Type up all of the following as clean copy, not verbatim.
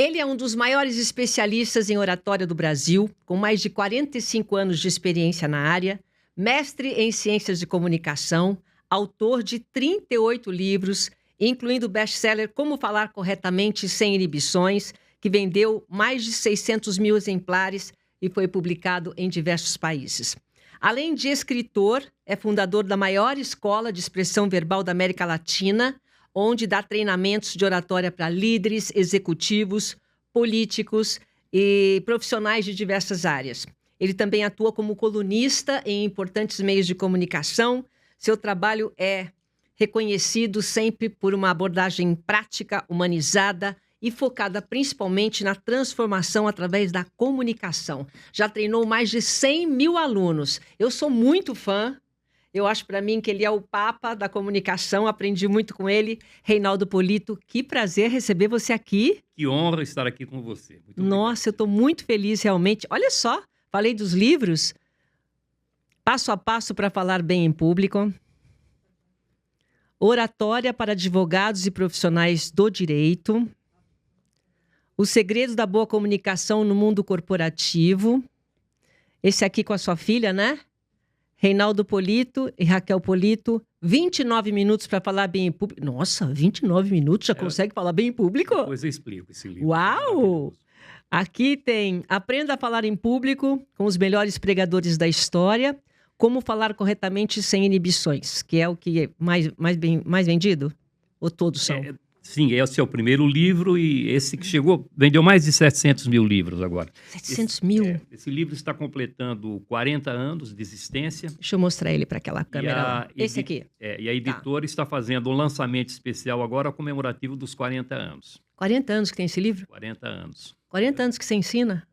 Ele é um dos maiores especialistas em oratória do Brasil, com mais de 45 anos de experiência na área, mestre em ciências de comunicação, autor de 38 livros, incluindo o best-seller Como Falar Corretamente Sem Inibições, que vendeu mais de 600 mil exemplares e foi publicado em diversos países. Além de escritor, é fundador da maior escola de expressão verbal da América Latina, onde dá treinamentos de oratória para líderes, executivos, políticos e profissionais de diversas áreas. Ele também atua como colunista em importantes meios de comunicação. Seu trabalho é reconhecido sempre por uma abordagem prática, humanizada e focada principalmente na transformação através da comunicação. Já treinou mais de 100 mil alunos. Eu sou muito fã. Eu acho para mim que ele é o papa da comunicação, aprendi muito com ele. Reinaldo Polito, que prazer receber você aqui. Que honra estar aqui com você. Muito Nossa, eu estou muito feliz realmente. Olha só, falei dos livros. Passo a passo para falar bem em público. Oratória para advogados e profissionais do direito. Os segredos da boa comunicação no mundo corporativo. Esse aqui com a sua filha, né? Reinaldo Polito e Raquel Polito, 29 minutos para falar bem em público. Nossa, 29 minutos já consegue falar bem em público? Depois eu explico esse livro. Uau! Aqui tem Aprenda a Falar em Público com os melhores pregadores da história, Como Falar Corretamente Sem Inibições, que é o que é mais vendido? Ou todos são? Sim, esse é o primeiro livro e esse que vendeu mais de 700 mil livros agora. 700 mil? Esse livro está completando 40 anos de existência. Deixa eu mostrar ele para aquela câmera lá. Esse aqui. E a editora está fazendo um lançamento especial agora comemorativo dos 40 anos. 40 anos que tem esse livro? 40 anos. 40 anos que você ensina?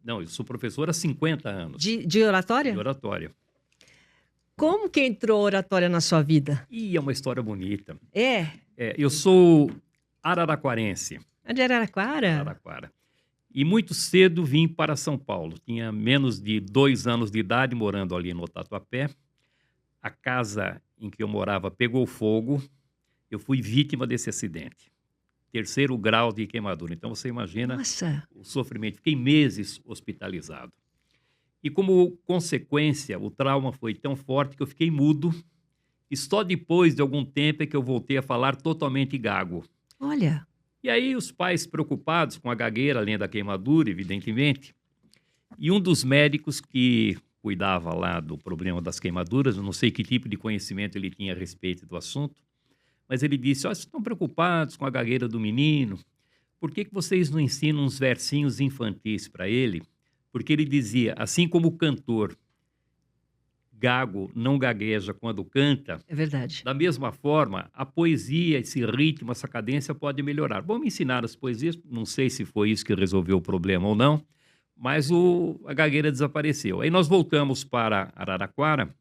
Não, eu sou professor há 50 anos. De oratória? De oratória. Como que entrou a oratória na sua vida? É uma história bonita. Eu sou araraquarense. De Araraquara? Araraquara. E muito cedo vim para São Paulo. Tinha menos de 2 anos de idade, morando ali no Tatuapé. A casa em que eu morava pegou fogo. Eu fui vítima desse acidente. 3º grau de queimadura. Então você imagina o sofrimento. Fiquei meses hospitalizado. E como consequência, o trauma foi tão forte que eu fiquei mudo. E só depois de algum tempo é que eu voltei a falar totalmente gago. Olha. E aí os pais preocupados com a gagueira, além da queimadura, evidentemente. E um dos médicos que cuidava lá do problema das queimaduras, eu não sei que tipo de conhecimento ele tinha a respeito do assunto, mas ele disse, vocês estão preocupados com a gagueira do menino? Por que vocês não ensinam uns versinhos infantis para ele? Porque ele dizia, assim como o cantor gago não gagueja quando canta. É verdade. Da mesma forma, a poesia, esse ritmo, essa cadência pode melhorar. Vamos ensinar as poesias, não sei se foi isso que resolveu o problema ou não, mas a gagueira desapareceu. Aí nós voltamos para Araraquara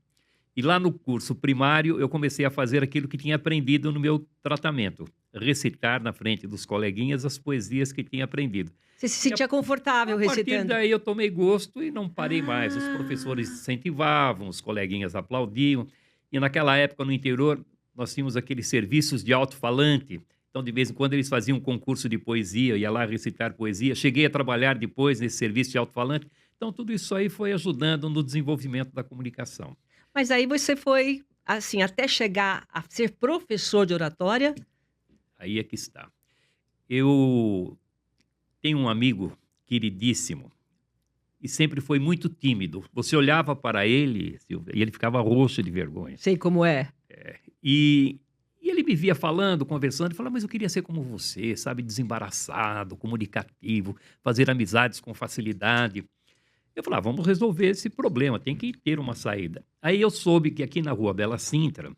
e lá no curso primário eu comecei a fazer aquilo que tinha aprendido no meu tratamento, recitar na frente dos coleguinhas as poesias que tinha aprendido. Você se sentia confortável recitando? A partir daí eu tomei gosto e não parei mais. Os professores incentivavam, os coleguinhas aplaudiam. E naquela época, no interior, nós tínhamos aqueles serviços de alto-falante. Então, de vez em quando, eles faziam um concurso de poesia, ia lá recitar poesia. Cheguei a trabalhar depois nesse serviço de alto-falante. Então, tudo isso aí foi ajudando no desenvolvimento da comunicação. Mas aí você foi, assim, até chegar a ser professor de oratória? Aí é que está. Eu tenho um amigo queridíssimo e sempre foi muito tímido. Você olhava para ele, Silvia, e ele ficava roxo de vergonha. Sei como é. E ele me via falando, conversando, e falava, mas eu queria ser como você, sabe, desembaraçado, comunicativo, fazer amizades com facilidade. Eu falava, vamos resolver esse problema, tem que ter uma saída. Aí eu soube que aqui na Rua Bela Sintra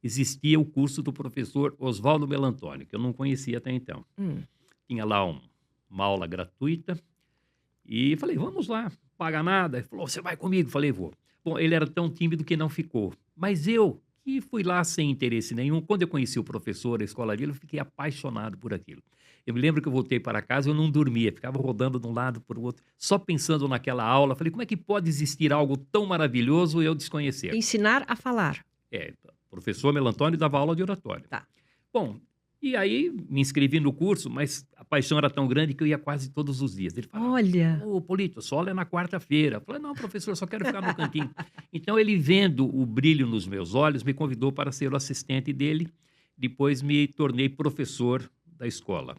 existia o curso do professor Oswaldo Melantoni, que eu não conhecia até então. Tinha lá uma aula gratuita e falei, vamos lá, não paga nada. Ele falou, você vai comigo? Falei, vou. Bom, ele era tão tímido que não ficou. Mas eu, que fui lá sem interesse nenhum, quando eu conheci o professor, a escola dele, eu fiquei apaixonado por aquilo. Eu me lembro que eu voltei para casa, eu não dormia, ficava rodando de um lado para o outro, só pensando naquela aula. Falei, como é que pode existir algo tão maravilhoso e eu desconhecer? Ensinar a falar. O professor Melantoni dava aula de oratório. Tá. Bom, E aí me inscrevi no curso, mas a paixão era tão grande que eu ia quase todos os dias. Ele falava: Olha, "Ô, Polito, só é na quarta-feira". Eu falei: "Não, professor, eu só quero ficar no cantinho". Então ele, vendo o brilho nos meus olhos, me convidou para ser o assistente dele. Depois me tornei professor da escola.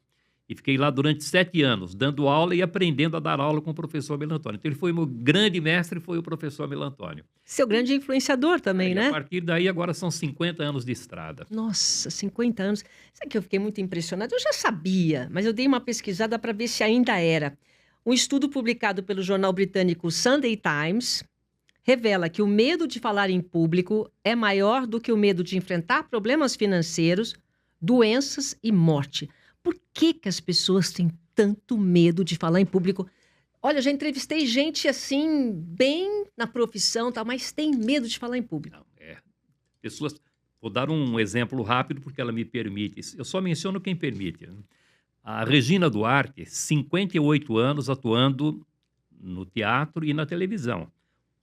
E fiquei lá durante 7 anos, dando aula e aprendendo a dar aula com o professor Melantônio. Então ele foi o meu grande mestre, foi o professor Melantônio. seu grande influenciador também, E a né? partir daí agora são 50 anos de estrada. Nossa, 50 anos. Sabe que eu fiquei muito impressionada? Eu já sabia, mas eu dei uma pesquisada para ver se ainda era. Um estudo publicado pelo jornal britânico Sunday Times revela que o medo de falar em público é maior do que o medo de enfrentar problemas financeiros, doenças e morte. Por que que as pessoas têm tanto medo de falar em público? Olha, já entrevistei gente assim, bem na profissão, tá, mas tem medo de falar em público. Não, pessoas, vou dar um exemplo rápido porque ela me permite. Eu só menciono quem permite, né? A Regina Duarte, 58 anos atuando no teatro e na televisão.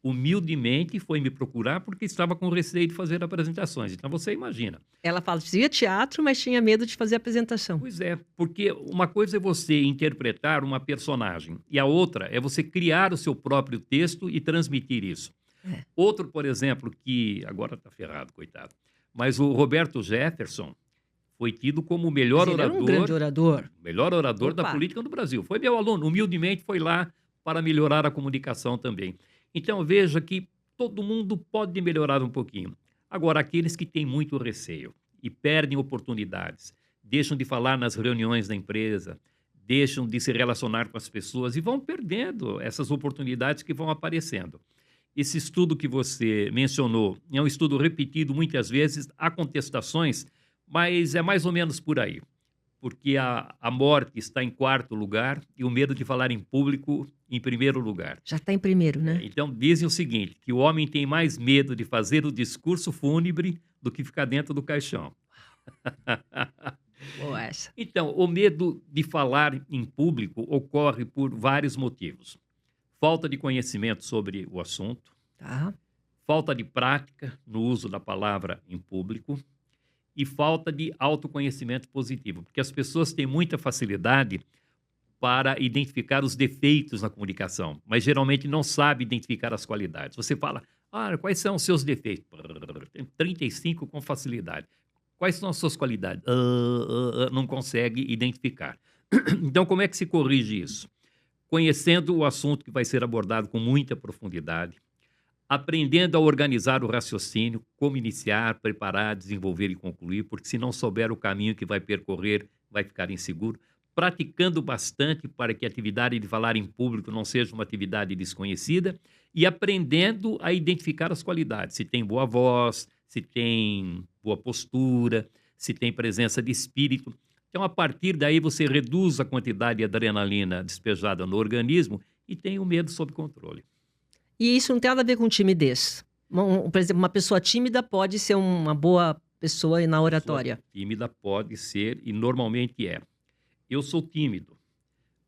Humildemente foi me procurar porque estava com receio de fazer apresentações. Então você imagina. Ela fazia teatro, mas tinha medo de fazer apresentação. Pois é, porque uma coisa é você interpretar uma personagem e a outra é você criar o seu próprio texto e transmitir isso. É. Outro, por exemplo, que agora está ferrado, coitado, mas o Roberto Jefferson foi tido como o Mas ele era um grande orador. melhor orador da Opa. política no Brasil. Foi meu aluno, humildemente foi lá para melhorar a comunicação também. Então veja que todo mundo pode melhorar um pouquinho. Agora, aqueles que têm muito receio e perdem oportunidades, deixam de falar nas reuniões da empresa, deixam de se relacionar com as pessoas e vão perdendo essas oportunidades que vão aparecendo. Esse estudo que você mencionou é um estudo repetido muitas vezes, há contestações, mas é mais ou menos por aí. Porque a morte está em quarto lugar e o medo de falar em público em primeiro lugar. Já está em primeiro, né? Então, dizem o seguinte, que o homem tem mais medo de fazer o discurso fúnebre do que ficar dentro do caixão. Boa essa. Então, o medo de falar em público ocorre por vários motivos. Falta de conhecimento sobre o assunto, Tá. falta de prática no uso da palavra em público e falta de autoconhecimento positivo, porque as pessoas têm muita facilidade para identificar os defeitos na comunicação, mas geralmente não sabe identificar as qualidades. Você fala, quais são os seus defeitos? Tem 35 com facilidade. Quais são as suas qualidades? Não consegue identificar. Então, como é que se corrige isso? Conhecendo o assunto que vai ser abordado com muita profundidade, aprendendo a organizar o raciocínio, como iniciar, preparar, desenvolver e concluir, porque se não souber o caminho que vai percorrer, vai ficar inseguro. Praticando bastante para que a atividade de falar em público não seja uma atividade desconhecida e aprendendo a identificar as qualidades. Se tem boa voz, se tem boa postura, se tem presença de espírito. Então, a partir daí, você reduz a quantidade de adrenalina despejada no organismo e tem o medo sob controle. E isso não tem nada a ver com timidez. Por exemplo, uma pessoa tímida pode ser uma boa pessoa na oratória. Pessoa tímida pode ser e normalmente é. Eu sou tímido.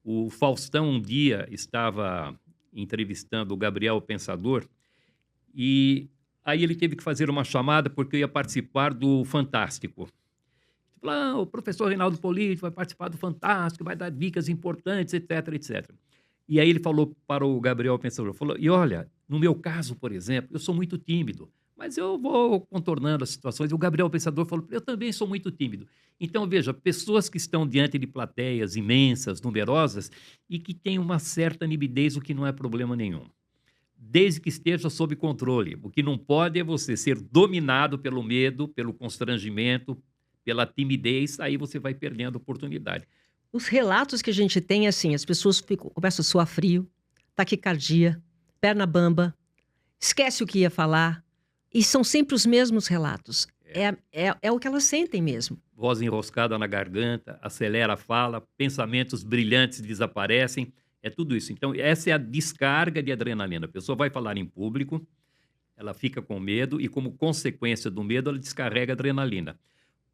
O Faustão um dia estava entrevistando o Gabriel Pensador e aí ele teve que fazer uma chamada porque eu ia participar do Fantástico. Falou, o professor Reinaldo Polito vai participar do Fantástico, vai dar dicas importantes, etc, etc. E aí ele falou para o Gabriel Pensador, falou, e olha, no meu caso, por exemplo, eu sou muito tímido, mas eu vou contornando as situações. E o Gabriel Pensador falou, eu também sou muito tímido. Então, veja, pessoas que estão diante de plateias imensas, numerosas, e que têm uma certa timidez, o que não é problema nenhum. Desde que esteja sob controle. O que não pode é você ser dominado pelo medo, pelo constrangimento, pela timidez, aí você vai perdendo a oportunidade. Os relatos que a gente tem, assim, as pessoas começam a suar frio, taquicardia, perna bamba, esquece o que ia falar, e são sempre os mesmos relatos. É o que elas sentem mesmo. Voz enroscada na garganta, acelera a fala, pensamentos brilhantes desaparecem, é tudo isso. Então, essa é a descarga de adrenalina. A pessoa vai falar em público, ela fica com medo e, como consequência do medo, ela descarrega a adrenalina.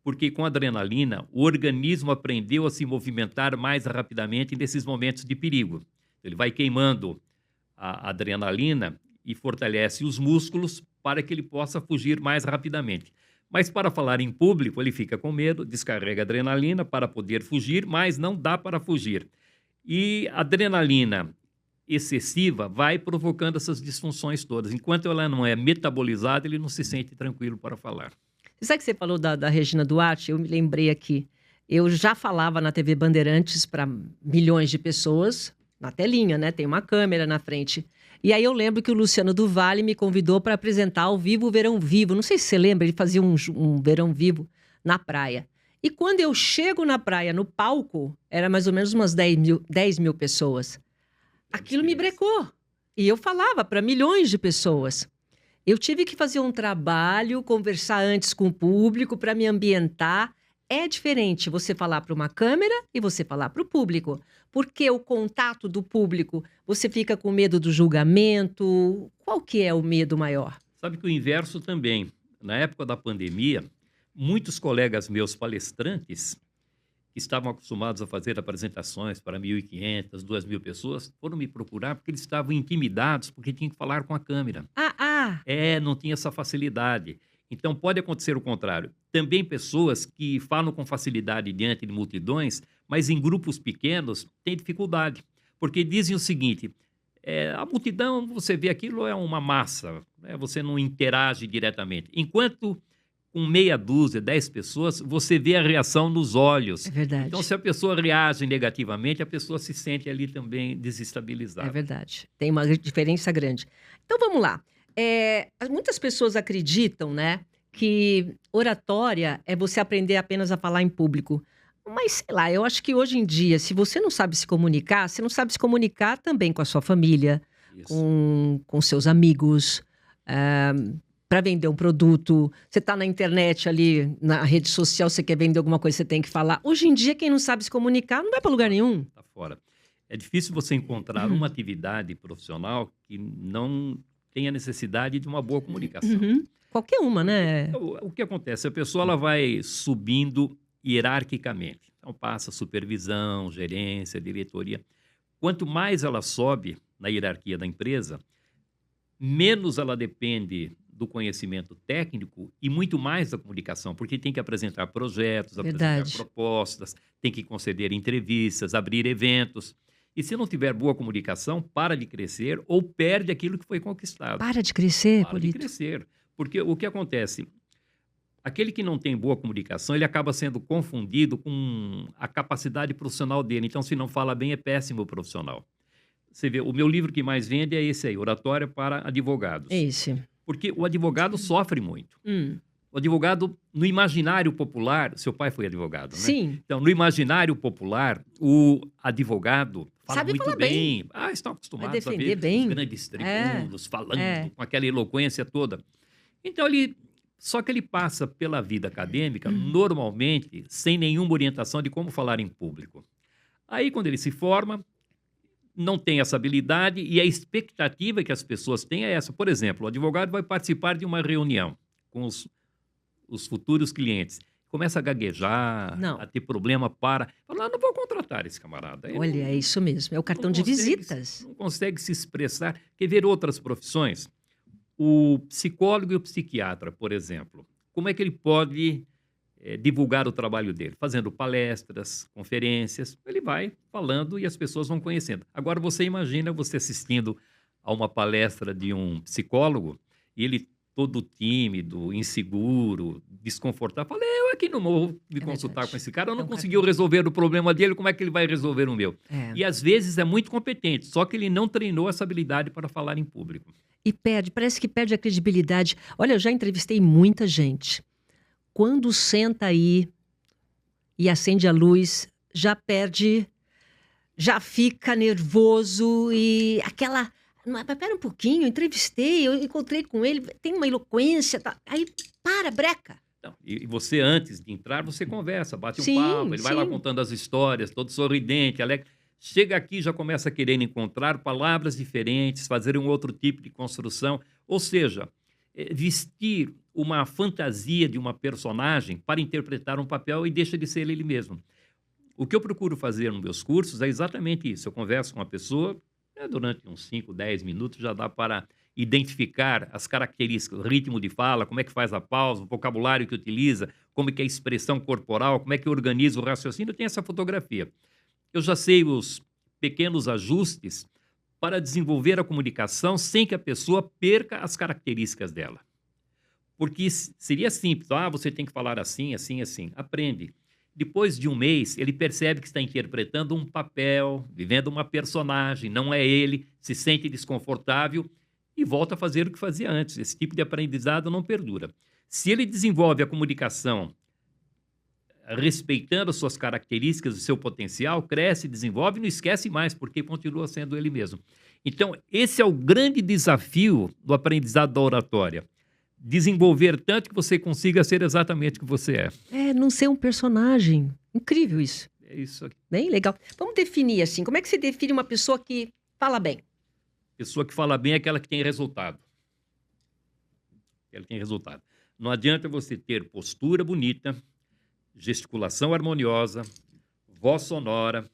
Porque com a adrenalina, o organismo aprendeu a se movimentar mais rapidamente nesses momentos de perigo. Ele vai queimando a adrenalina e fortalece os músculos para que ele possa fugir mais rapidamente. Mas para falar em público, ele fica com medo, descarrega adrenalina para poder fugir, mas não dá para fugir. E a adrenalina excessiva vai provocando essas disfunções todas. Enquanto ela não é metabolizada, ele não se sente tranquilo para falar. Você sabe que você falou da Regina Duarte? Eu me lembrei aqui. Eu já falava na TV Bandeirantes para milhões de pessoas, na telinha, né? Tem uma câmera na frente. E aí eu lembro que o Luciano do Vale me convidou para apresentar ao vivo o Verão Vivo. Não sei se você lembra, ele fazia um Verão Vivo na praia. E quando eu chego na praia, no palco, era mais ou menos umas 10 mil pessoas. Aquilo me brecou. E eu falava para milhões de pessoas. Eu tive que fazer um trabalho, conversar antes com o público para me ambientar. É diferente você falar para uma câmera e você falar para o público. Porque o contato do público, você fica com medo do julgamento. Qual que é o medo maior? Sabe que o inverso também. Na época da pandemia, muitos colegas meus palestrantes, que estavam acostumados a fazer apresentações para 1.500, 2.000 pessoas, foram me procurar porque eles estavam intimidados, porque tinham que falar com a câmera. Não tinha essa facilidade. Então, pode acontecer o contrário. Também pessoas que falam com facilidade diante de multidões, mas em grupos pequenos, têm dificuldade. Porque dizem o seguinte, a multidão, você vê aquilo, é uma massa, né? Você não interage diretamente. Enquanto com meia dúzia, 10 pessoas, você vê a reação nos olhos. É verdade. Então, se a pessoa reage negativamente, a pessoa se sente ali também desestabilizada. É verdade. Tem uma diferença grande. Então, vamos lá. Muitas pessoas acreditam, né, que oratória é você aprender apenas a falar em público. Mas, sei lá, eu acho que hoje em dia, se você não sabe se comunicar, você não sabe se comunicar também com a sua família, com seus amigos, para vender um produto. Você está na internet ali, na rede social, você quer vender alguma coisa, você tem que falar. Hoje em dia, quem não sabe se comunicar não vai para lugar nenhum. Está fora. É difícil você encontrar uma atividade profissional que não tenha necessidade de uma boa comunicação. Qualquer uma, né? Então, o que acontece? A pessoa ela vai subindo hierarquicamente. Então, passa supervisão, gerência, diretoria. Quanto mais ela sobe na hierarquia da empresa, menos ela depende do conhecimento técnico e muito mais da comunicação, porque tem que apresentar projetos, apresentar propostas, tem que conceder entrevistas, abrir eventos. E se não tiver boa comunicação, para de crescer ou perde aquilo que foi conquistado. Para de crescer, Para de crescer. Porque o que acontece? Aquele que não tem boa comunicação, ele acaba sendo confundido com a capacidade profissional dele. Então, se não fala bem, é péssimo profissional. Você vê, o meu livro que mais vende é esse aí, Oratória para Advogados. Esse. Porque o advogado sofre muito. O advogado, no imaginário popular, seu pai foi advogado, né? Sim. Então, no imaginário popular, o advogado fala Sabe muito falar bem. Estão acostumados a ver bem. os grandes tribunos falando com aquela eloquência toda. Então, só que ele passa pela vida acadêmica, normalmente, sem nenhuma orientação de como falar em público. Aí, quando ele se forma, não tem essa habilidade e a expectativa que as pessoas têm é essa. Por exemplo, o advogado vai participar de uma reunião com os futuros clientes. Começa a gaguejar, a ter problema para... Fala, não vou contratar esse camarada. Olha, é isso mesmo, é o cartão de visitas. Não consegue se expressar. Quer ver outras profissões? O psicólogo e o psiquiatra, por exemplo. Como é que ele pode divulgar o trabalho dele? Fazendo palestras, conferências. Ele vai falando e as pessoas vão conhecendo. Agora, você imagina você assistindo a uma palestra de um psicólogo e ele todo tímido, inseguro, desconfortável. Falei, eu aqui não vou me consultar com esse cara, eu não conseguiu resolver o problema dele, como é que ele vai resolver o meu? E às vezes é muito competente, só que ele não treinou essa habilidade para falar em público. E parece que perde a credibilidade. Olha, eu já entrevistei muita gente. Quando senta aí e acende a luz, já perde, já fica nervoso e aquela... Mas pera um pouquinho, eu entrevistei, eu encontrei com ele, tem uma eloquência, tá? Aí breca. Não, e você, antes de entrar, você conversa, bate um papo, ele vai lá contando as histórias, todo sorridente, alegre. Chega aqui, já começa a querer encontrar palavras diferentes, fazer um outro tipo de construção. Ou seja, vestir uma fantasia de uma personagem para interpretar um papel e deixa de ser ele mesmo. O que eu procuro fazer nos meus cursos é exatamente isso. Eu converso com uma pessoa, durante uns 5, 10 minutos já dá para identificar as características, o ritmo de fala, como é que faz a pausa, o vocabulário que utiliza, como é que é a expressão corporal, como é que organiza o raciocínio, tem essa fotografia. Eu já sei os pequenos ajustes para desenvolver a comunicação sem que a pessoa perca as características dela. Porque seria simples, você tem que falar assim, assim, assim. Aprende. Depois de um mês, ele percebe que está interpretando um papel, vivendo uma personagem, não é ele, se sente desconfortável e volta a fazer o que fazia antes. Esse tipo de aprendizado não perdura. Se ele desenvolve a comunicação respeitando as suas características, o seu potencial, cresce, desenvolve e não esquece mais, porque continua sendo ele mesmo. Então, esse é o grande desafio do aprendizado da oratória. Desenvolver tanto que você consiga ser exatamente o que você é. Não ser um personagem. Incrível isso. É isso aqui. Bem legal. Vamos definir assim, como é que você define uma pessoa que fala bem? Pessoa que fala bem é aquela que tem resultado. Ela tem resultado. Não adianta você ter postura bonita, gesticulação harmoniosa, voz sonora,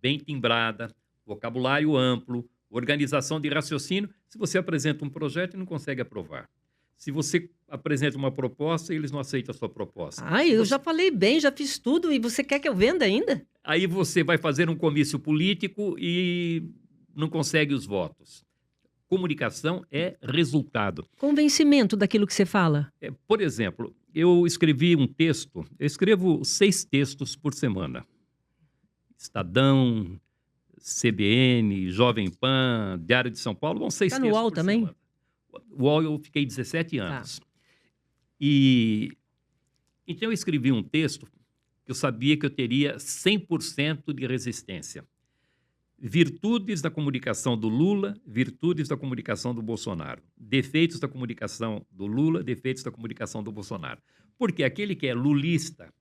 bem timbrada, vocabulário amplo, organização de raciocínio, se você apresenta um projeto e não consegue aprovar. Se você apresenta uma proposta, eles não aceitam a sua proposta. Eu já falei bem, já fiz tudo e você quer que eu venda ainda? Aí você vai fazer um comício político e não consegue os votos. Comunicação é resultado. Convencimento daquilo que você fala. Por exemplo, eu escrevi um texto, eu escrevo 6 textos por semana. Estadão, CBN, Jovem Pan, Diário de São Paulo, vão 6 Tá no textos UOL por também? semana. O UOL eu fiquei 17 anos. Tá. Então eu escrevi um texto que eu sabia que eu teria 100% de resistência. Virtudes da comunicação do Lula, virtudes da comunicação do Bolsonaro. Defeitos da comunicação do Lula, defeitos da comunicação do Bolsonaro. Porque aquele que é lulista,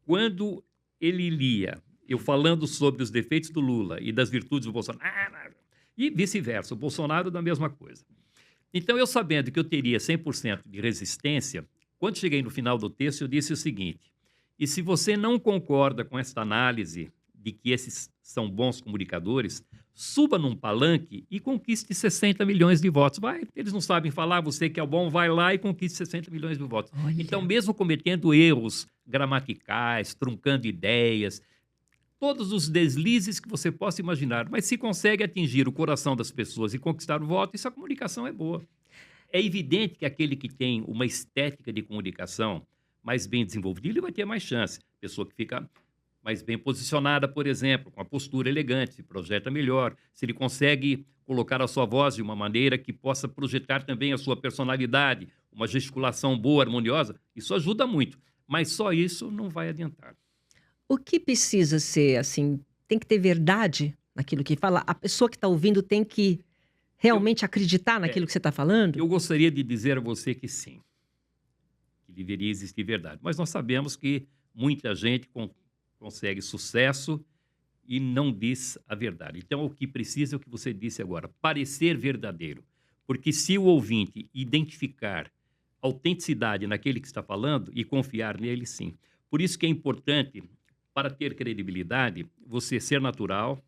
quando ele lia eu falando sobre os defeitos do Lula e das virtudes do Bolsonaro, e vice-versa, o Bolsonaro da mesma coisa. Então, eu sabendo que eu teria 100% de resistência, quando cheguei no final do texto, eu disse o seguinte: e se você não concorda com esta análise de que esses são bons comunicadores, suba num palanque e conquiste 60 milhões de votos. Eles não sabem falar, você que é bom, vai lá e conquiste 60 milhões de votos. Olha. Então, mesmo cometendo erros gramaticais, truncando ideias, todos os deslizes que você possa imaginar, mas se consegue atingir o coração das pessoas e conquistar o voto, isso a comunicação é boa. É evidente que aquele que tem uma estética de comunicação mais bem desenvolvida, ele vai ter mais chance. Pessoa que fica mais bem posicionada, por exemplo, com a postura elegante, se projeta melhor, se ele consegue colocar a sua voz de uma maneira que possa projetar também a sua personalidade, uma gesticulação boa, harmoniosa, isso ajuda muito, mas só isso não vai adiantar. O que precisa ser, assim, tem que ter verdade naquilo que fala? A pessoa que está ouvindo tem que realmente acreditar naquilo que você está falando? Eu gostaria de dizer a você que sim, que deveria existir verdade, mas nós sabemos que muita gente consegue sucesso e não diz a verdade. Então, o que precisa é o que você disse agora, parecer verdadeiro. Porque se o ouvinte identificar autenticidade naquele que está falando e confiar nele, sim. Por isso que é importante, para ter credibilidade, você ser natural,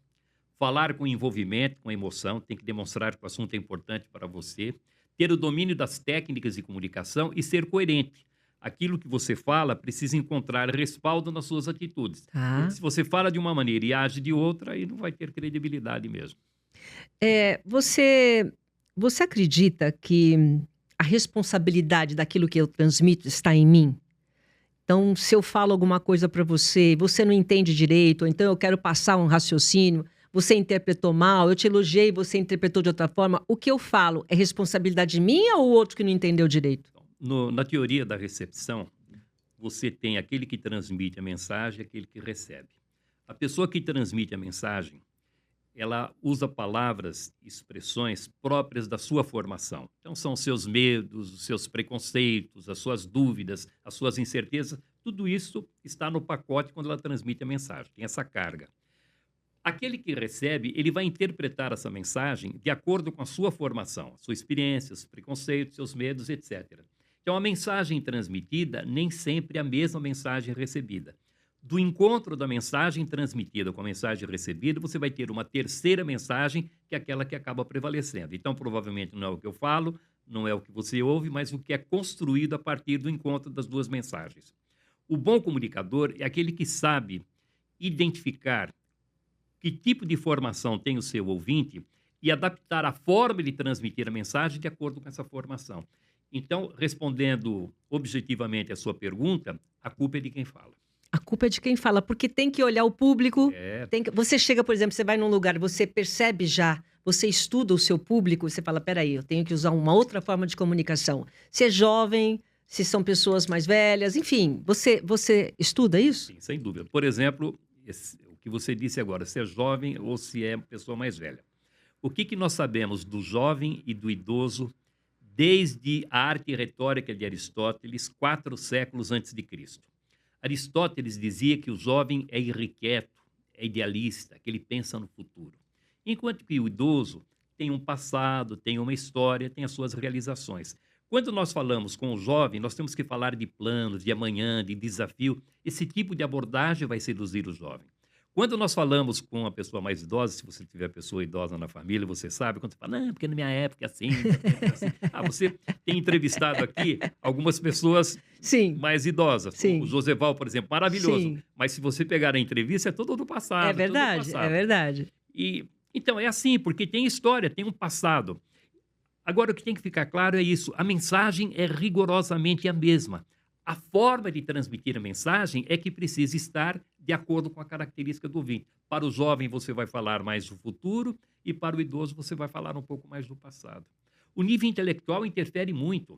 falar com envolvimento, com emoção, tem que demonstrar que o assunto é importante para você, ter o domínio das técnicas de comunicação e ser coerente. Aquilo que você fala precisa encontrar respaldo nas suas atitudes. Tá. Porque se você fala de uma maneira e age de outra, aí não vai ter credibilidade mesmo. Você acredita que a responsabilidade daquilo que eu transmito está em mim? Então, se eu falo alguma coisa para você, você não entende direito, ou então eu quero passar um raciocínio, você interpretou mal, eu te elogiei, você interpretou de outra forma, o que eu falo é responsabilidade minha ou o outro que não entendeu direito? Na teoria da recepção, você tem aquele que transmite a mensagem e aquele que recebe. A pessoa que transmite a mensagem, ela usa palavras, expressões próprias da sua formação. Então, são os seus medos, os seus preconceitos, as suas dúvidas, as suas incertezas. Tudo isso está no pacote quando ela transmite a mensagem, tem essa carga. Aquele que recebe, ele vai interpretar essa mensagem de acordo com a sua formação, a sua experiência, os preconceitos, seus medos, etc. Então, a mensagem transmitida nem sempre é a mesma mensagem recebida. Do encontro da mensagem transmitida com a mensagem recebida, você vai ter uma terceira mensagem, que é aquela que acaba prevalecendo. Então, provavelmente, não é o que eu falo, não é o que você ouve, mas o que é construído a partir do encontro das duas mensagens. O bom comunicador é aquele que sabe identificar que tipo de formação tem o seu ouvinte e adaptar a forma de transmitir a mensagem de acordo com essa formação. Então, respondendo objetivamente a sua pergunta, a culpa é de quem fala. A culpa é de quem fala, porque tem que olhar o público. É, Você chega, por exemplo, você vai num lugar, você percebe já, você estuda o seu público, você fala, peraí, eu tenho que usar uma outra forma de comunicação. Se é jovem, se são pessoas mais velhas, enfim, você estuda isso? sim, sem dúvida. Por exemplo, o que você disse agora, se é jovem ou se é pessoa mais velha. O que nós sabemos do jovem e do idoso desde a arte e retórica de Aristóteles, 4 séculos antes de Cristo? Aristóteles dizia que o jovem é irrequieto, é idealista, que ele pensa no futuro. Enquanto que o idoso tem um passado, tem uma história, tem as suas realizações. Quando nós falamos com o jovem, nós temos que falar de planos, de amanhã, de desafio. Esse tipo de abordagem vai seduzir o jovem. Quando nós falamos com uma pessoa mais idosa, se você tiver pessoa idosa na família, você sabe, quando você fala, não, porque na minha época é assim, na minha época é assim. Ah, você tem entrevistado aqui algumas pessoas Sim, mais idosas. sim, O Joseval, por exemplo, maravilhoso. sim. Mas se você pegar a entrevista, é tudo do É passado, tudo do verdade, é passado. verdade. E, então, é assim, porque tem história, tem um passado. Agora, o que tem que ficar claro é isso: a mensagem é rigorosamente a mesma. A forma de transmitir a mensagem é que precisa estar de acordo com a característica do ouvinte. Para o jovem, você vai falar mais do futuro, e para o idoso, você vai falar um pouco mais do passado. O nível intelectual interfere muito.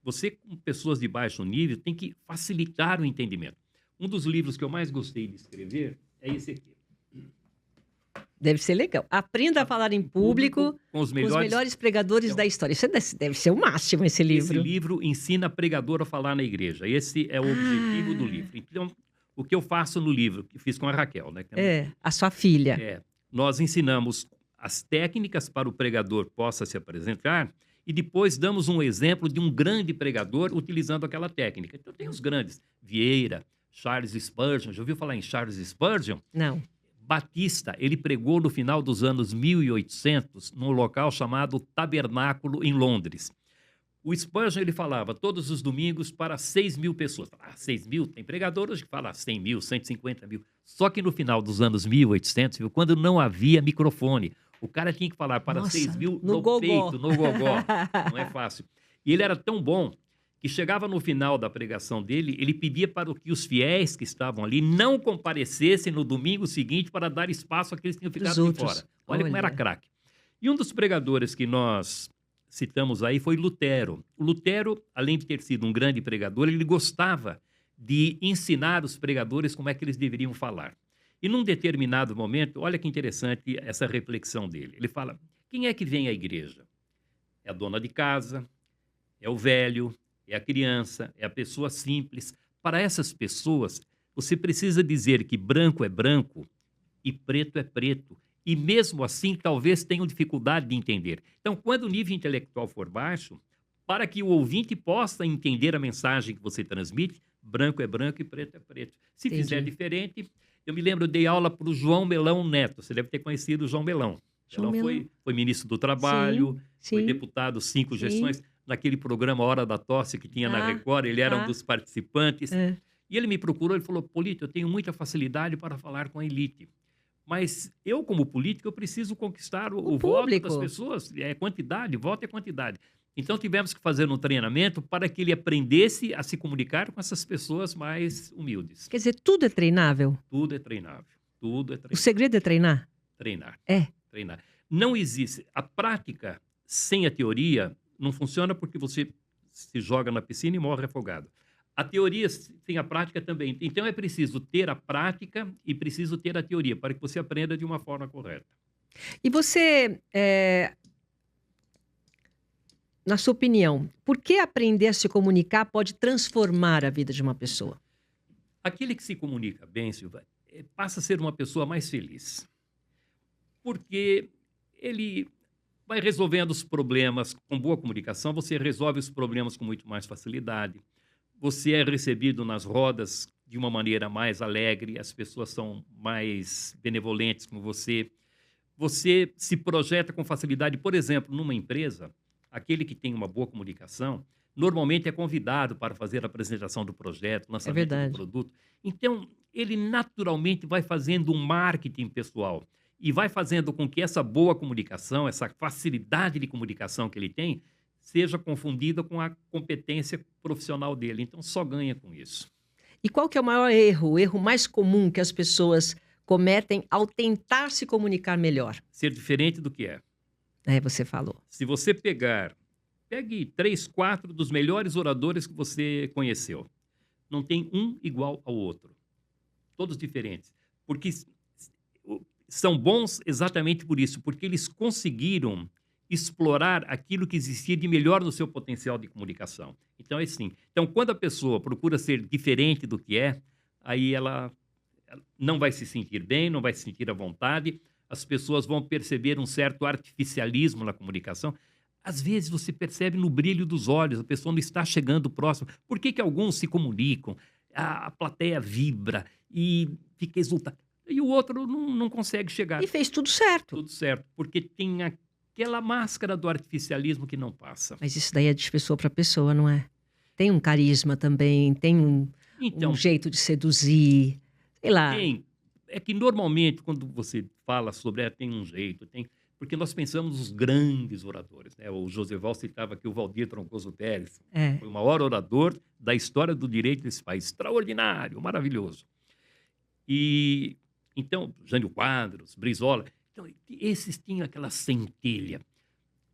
Você, com pessoas de baixo nível, tem que facilitar o entendimento. Um dos livros que eu mais gostei de escrever é esse aqui. Deve ser legal. Aprenda a falar em público Com os com os melhores. melhores pregadores Então, da história. Isso deve ser o máximo, esse esse livro. livro ensina pregador a falar na igreja. Esse é o objetivo do Ah, livro. Então, o que eu faço no livro, que fiz com a Raquel, né? Que é minha é, filha, a sua filha. nós ensinamos as técnicas para o pregador possa se apresentar e depois damos um exemplo de um grande pregador utilizando aquela técnica. Então, tem os grandes: Vieira, Charles Spurgeon. Já ouviu falar em Charles Spurgeon? Não. Batista, ele pregou no final dos anos 1800 num local chamado Tabernáculo, em Londres. O Spurgeon, ele falava todos os domingos para 6.000 pessoas. Ah, 6.000? Tem pregador hoje que fala 100.000, 150.000. Só que no final dos anos 1800, viu, quando não havia microfone, o cara tinha que falar para Nossa, 6.000 no no gogó. peito, no gogó. Não é fácil. E ele era tão bom que chegava no final da pregação dele, ele pedia para que os fiéis que estavam ali não comparecessem no domingo seguinte para dar espaço àqueles que tinham Dos ficado de outros. fora. Olha como era Olha. craque. E um dos pregadores que nós citamos aí foi Lutero. O Lutero, além de ter sido um grande pregador, ele gostava de ensinar os pregadores como é que eles deveriam falar. E num determinado momento, olha que interessante essa reflexão dele. Ele fala: quem é que vem à igreja? É a dona de casa, é o velho, é a criança, é a pessoa simples. Para essas pessoas, você precisa dizer que branco é branco e preto é preto. E mesmo assim, talvez tenham dificuldade de entender. Então, quando o nível intelectual for baixo, para que o ouvinte possa entender a mensagem que você transmite, branco é branco e preto é preto. Se fizer Entendi. diferente, eu me lembro, eu dei aula para o João Melão Neto. Você deve ter conhecido o João Melão. João Melão Melão. foi ministro do Sim, Trabalho, foi sim, deputado 5 sim. gestões. Naquele programa Hora da Tosse que tinha na Tá, Record, ele era um tá. dos participantes. É. E ele me procurou, ele falou: Polito, eu tenho muita facilidade para falar com a elite. Mas eu, como político, eu preciso conquistar O o voto das público. pessoas. É quantidade, voto é quantidade. Então tivemos que fazer um treinamento para que ele aprendesse a se comunicar com essas pessoas mais humildes. Quer dizer, tudo é treinável? Tudo é treinável. Tudo é O treinável. segredo é treinar? Treinar. É. Treinar. Não existe. A prática sem a teoria não funciona, porque você se joga na piscina e morre afogado. A teoria sem a prática também. Então é preciso ter a prática e preciso ter a teoria para que você aprenda de uma forma correta. E você, na sua opinião, por que aprender a se comunicar pode transformar a vida de uma pessoa? Aquele que se comunica bem, Silva, passa a ser uma pessoa mais feliz, porque ele vai resolvendo os problemas com boa comunicação. Você resolve os problemas com muito mais facilidade. você é recebido nas rodas de uma maneira mais alegre, as pessoas são mais benevolentes com você. Você se projeta com facilidade. Por exemplo, numa empresa, aquele que tem uma boa comunicação, normalmente é convidado para fazer a apresentação do projeto, É lançamento do verdade. produto. Então, ele naturalmente vai fazendo um marketing pessoal e vai fazendo com que essa boa comunicação, essa facilidade de comunicação que ele tem, seja confundida com a competência profissional dele. Então, só ganha com isso. E qual que é o maior erro, o erro mais comum que as pessoas cometem ao tentar se comunicar melhor? Ser diferente do que é. É, você falou. Se você pegue 3, 4 dos melhores oradores que você conheceu. Não tem um igual ao outro. Todos diferentes. Porque são bons exatamente por isso, porque eles conseguiram explorar aquilo que existia de melhor no seu potencial de comunicação. Então, é assim. Então, quando a pessoa procura ser diferente do que é, aí ela não vai se sentir bem, não vai se sentir à vontade, as pessoas vão perceber um certo artificialismo na comunicação. Às vezes você percebe no brilho dos olhos, a pessoa não está chegando próximo. Por que que alguns se comunicam? A plateia vibra e fica exultante. E o outro não consegue chegar. E fez tudo certo. Tudo certo, porque tem aquela máscara do artificialismo que não passa. Mas isso daí é de pessoa para pessoa, não é? Tem um carisma também, tem um Então, jeito de seduzir, sei lá. é que normalmente quando você fala sobre, tem um jeito, porque nós pensamos nos grandes oradores, né? O Joseval citava aqui o Valdir Troncoso Pérez, É. foi o maior orador da história do direito desse país, extraordinário, maravilhoso. E então, Jânio Quadros, Brizola, então, esses tinham aquela centelha.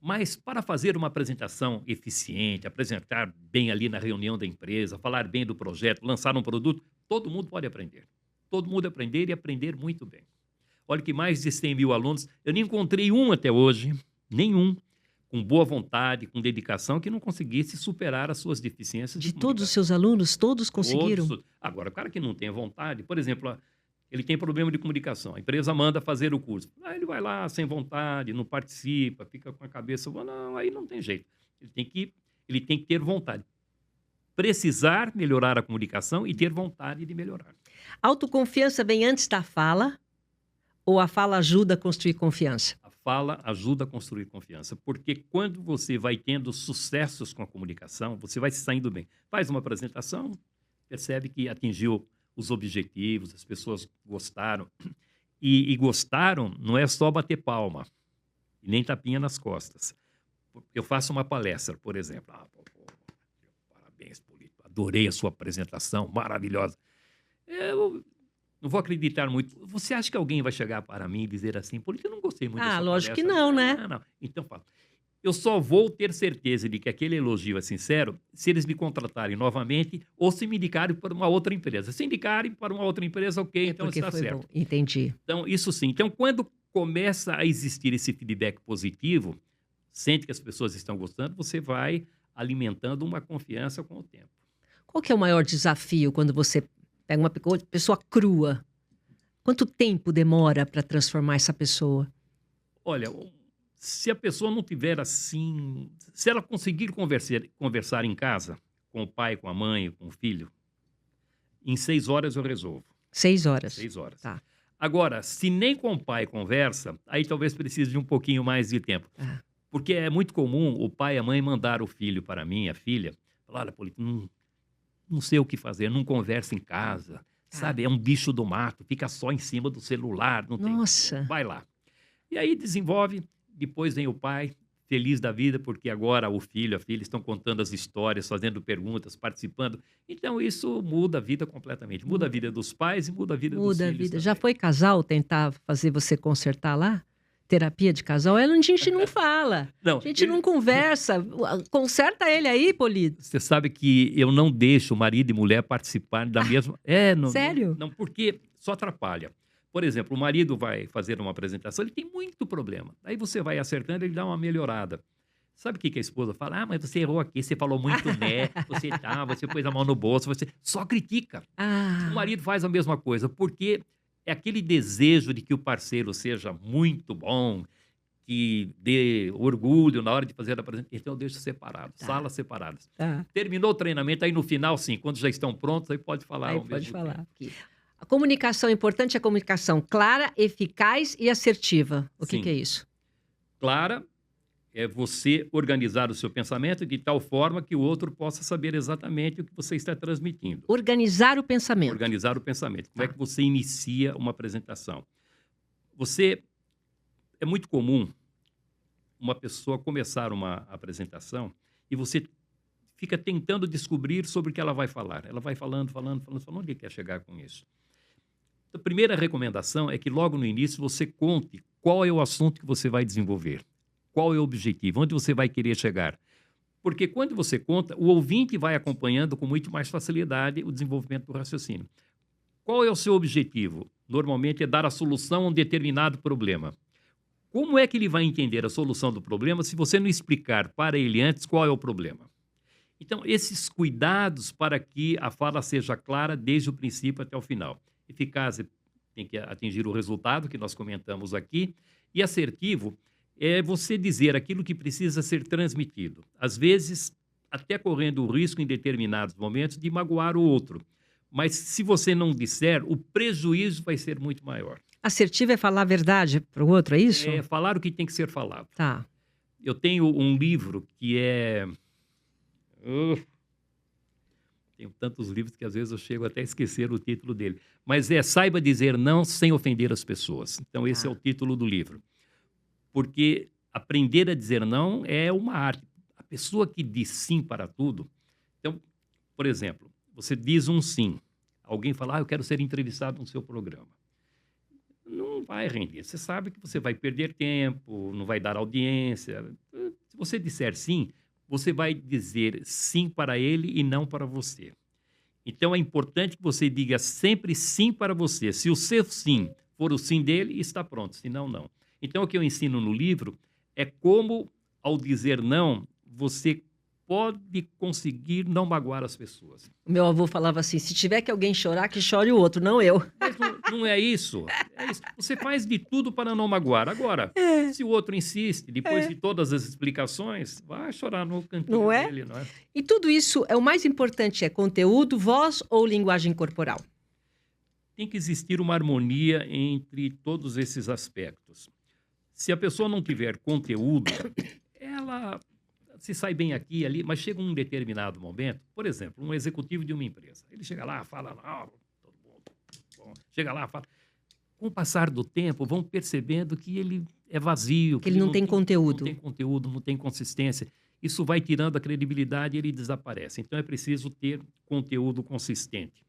Mas para fazer uma apresentação eficiente, apresentar bem ali na reunião da empresa, falar bem do projeto, lançar um produto, todo mundo pode aprender. Todo mundo aprender e aprender muito bem. Olha que mais de 100 mil alunos, eu não encontrei um até hoje, nenhum, com boa vontade, com dedicação, que não conseguisse superar as suas deficiências de De todos os comunicação. seus alunos, todos conseguiram? Agora, o cara que não tem vontade, por exemplo, ele tem problema de comunicação, a empresa manda fazer o curso. Aí ele vai lá sem vontade, não participa, fica com a cabeça, não, aí não tem jeito. Ele tem que ter vontade. Precisar melhorar a comunicação e ter vontade de melhorar. Autoconfiança vem antes da fala ou a fala ajuda a construir confiança? A fala ajuda a construir confiança, porque quando você vai tendo sucessos com a comunicação, você vai se saindo bem. Faz uma apresentação, percebe que atingiu os objetivos, as pessoas gostaram. E gostaram não é só bater palma, e nem tapinha nas costas. Eu faço uma palestra, por exemplo. Parabéns, Polito, adorei a sua apresentação, maravilhosa. Eu não vou acreditar muito. Você acha que alguém vai chegar para mim e dizer assim, Polito, eu não gostei muito da sua Lógico que palestra? não, né? Não. Então, fala. Eu só vou ter certeza de que aquele elogio é sincero se eles me contratarem novamente ou se me indicarem para uma outra empresa. Se indicarem para uma outra empresa, ok, então Porque está foi certo. bom. Entendi. Então, isso sim. Então, quando começa a existir esse feedback positivo, sente que as pessoas estão gostando, você vai alimentando uma confiança com o tempo. Qual que é o maior desafio quando você pega uma pessoa crua? Quanto tempo demora para transformar essa pessoa? Olha, se a pessoa não tiver assim... Se ela conseguir conversar em casa, com o pai, com a mãe, com o filho, em 6 horas eu resolvo. 6 horas. 6 horas. Tá. Agora, se nem com o pai conversa, aí talvez precise de um pouquinho mais de tempo. Ah. Porque é muito comum o pai e a mãe mandar o filho para mim, a filha, falar, olha, Polito, não sei o que fazer, não conversa em casa, sabe? É um bicho do mato, fica só em cima do celular, não tem... Nossa. Vai lá. E aí desenvolve, depois vem o pai, feliz da vida, porque agora o filho, a filha estão contando as histórias, fazendo perguntas, participando. Então isso muda a vida completamente. Muda a vida dos pais e muda a vida dos Muda a filhos vida. Já também. foi casal tentar fazer você consertar lá? Terapia de casal? A gente não fala. Não, A gente não conversa. Conserta ele aí, Polito. Você sabe que eu não deixo marido e mulher participar da mesma... Sério? Não, porque só atrapalha. Por exemplo, o marido vai fazer uma apresentação, ele tem muito problema. Aí você vai acertando, ele dá uma melhorada. Sabe o que a esposa fala? Mas você errou aqui, você falou muito né, você pôs a mão no bolso, você só critica. O marido faz a mesma coisa, porque é aquele desejo de que o parceiro seja muito bom, que dê orgulho na hora de fazer a apresentação. Então, eu deixo separado, Tá. salas separadas. Tá. Terminou o treinamento, aí no final, sim, quando já estão prontos, aí pode falar Aí ao pode mesmo falar. tempo. Aqui. A comunicação importante é a comunicação clara, eficaz e assertiva. O que Sim. é isso? Clara é você organizar o seu pensamento de tal forma que o outro possa saber exatamente o que você está transmitindo. Organizar o pensamento. Organizar o pensamento. Como é Tá. que você inicia uma apresentação? É muito comum uma pessoa começar uma apresentação e você fica tentando descobrir sobre o que ela vai falar. Ela vai falando, onde quer chegar com isso? A primeira recomendação é que logo no início você conte qual é o assunto que você vai desenvolver, qual é o objetivo, onde você vai querer chegar. Porque quando você conta, o ouvinte vai acompanhando com muito mais facilidade o desenvolvimento do raciocínio. Qual é o seu objetivo? Normalmente é dar a solução a um determinado problema. Como é que ele vai entender a solução do problema se você não explicar para ele antes qual é o problema? Então, esses cuidados para que a fala seja clara desde o princípio até o final. Eficaz tem que atingir o resultado que nós comentamos aqui. E assertivo é você dizer aquilo que precisa ser transmitido. Às vezes, até correndo o risco em determinados momentos de magoar o outro. Mas se você não disser, o prejuízo vai ser muito maior. Assertivo é falar a verdade para o outro, é isso? É falar o que tem que ser falado. Tá. Eu tenho um livro que é... tenho tantos livros que às vezes eu chego até a esquecer o título dele. Mas é Saiba Dizer Não Sem Ofender as Pessoas. Então esse é o título do livro. Porque aprender a dizer não é uma arte. A pessoa que diz sim para tudo... Então, por exemplo, você diz um sim. Alguém fala, eu quero ser entrevistado no seu programa. Não vai render. Você sabe que você vai perder tempo, não vai dar audiência. Se você disser sim, você vai dizer sim para ele e não para você. Então, é importante que você diga sempre sim para você. Se o seu sim for o sim dele, está pronto. Se não, não. Então, o que eu ensino no livro é como, ao dizer não, você pode conseguir não magoar as pessoas. O meu avô falava assim, se tiver que alguém chorar, que chore o outro, não eu. Mas não é isso. É isso. Você faz de tudo para não magoar. Agora, se o outro insiste, depois de todas as explicações, vai chorar no cantinho Não é? dele, não é? E tudo isso, o mais importante é conteúdo, voz ou linguagem corporal? Tem que existir uma harmonia entre todos esses aspectos. Se a pessoa não tiver conteúdo, ela se sai bem aqui e ali, mas chega um determinado momento, por exemplo, um executivo de uma empresa. Ele chega lá, fala, todo mundo, bom, chega lá, fala. Com o passar do tempo, vão percebendo que ele é vazio. Que ele não tem conteúdo. Não tem conteúdo, não tem consistência. Isso vai tirando a credibilidade e ele desaparece. Então, é preciso ter conteúdo consistente.